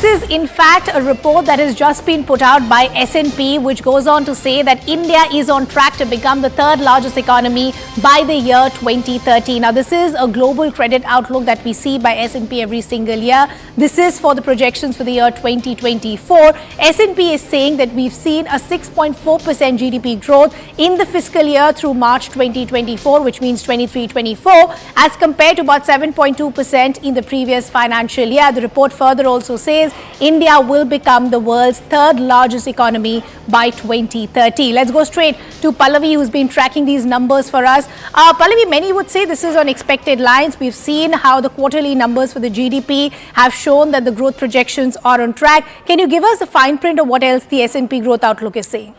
This is in fact a report that has just been put out by S&P, which goes on to say that India is on track to become the third largest economy by the year 2030. Now, this is a global credit outlook that we see by S&P every single year. This is for the projections for the year 2024. S&P is saying that we've seen a 6.4% GDP growth in the fiscal year through March 2024, which means 23-24, as compared to about 7.2% in the previous financial year. The report further also says India will become the world's third largest economy by 2030. Let's go straight to Pallavi, who's been tracking these numbers for us. Pallavi, many would say this is on expected lines. We've seen how the quarterly numbers for the GDP have shown that the growth projections are on track. Can you give us the fine print of what else the S&P growth outlook is saying?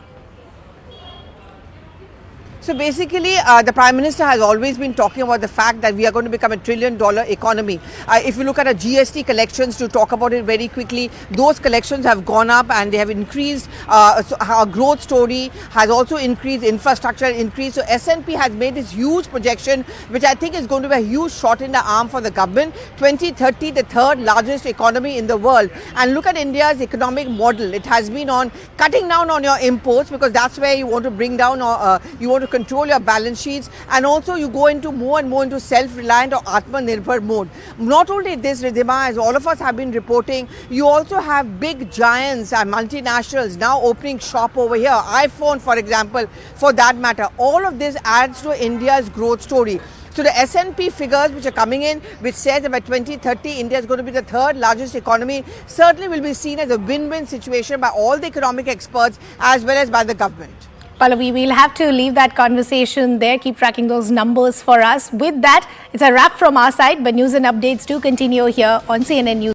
So basically, the Prime Minister has always been talking about the fact that we are going to become $1 trillion economy. If you look at our GST collections, to talk about it very quickly, those collections have gone up and they have increased. So our growth story has also increased, infrastructure increased. So S&P has made this huge projection, which I think is going to be a huge shot in the arm for the government. 2030, the third largest economy in the world. And look at India's economic model. It has been on cutting down on your imports, because that's where you want to bring down, you want to control your balance sheets, and also you go into more and more into self-reliant or Atmanirbhar mode. Not only this, Ridhima, as all of us have been reporting, you also have big giants and multinationals now opening shop over here. iPhone, for example, for that matter. All of this adds to India's growth story. So the S&P figures which are coming in, which says that by 2030, India is going to be the third largest economy, certainly will be seen as a win-win situation by all the economic experts as well as by the government. Pallavi, we'll have to leave that conversation there. Keep tracking those numbers for us. With that, it's a wrap from our side, but news and updates do continue here on CNN News.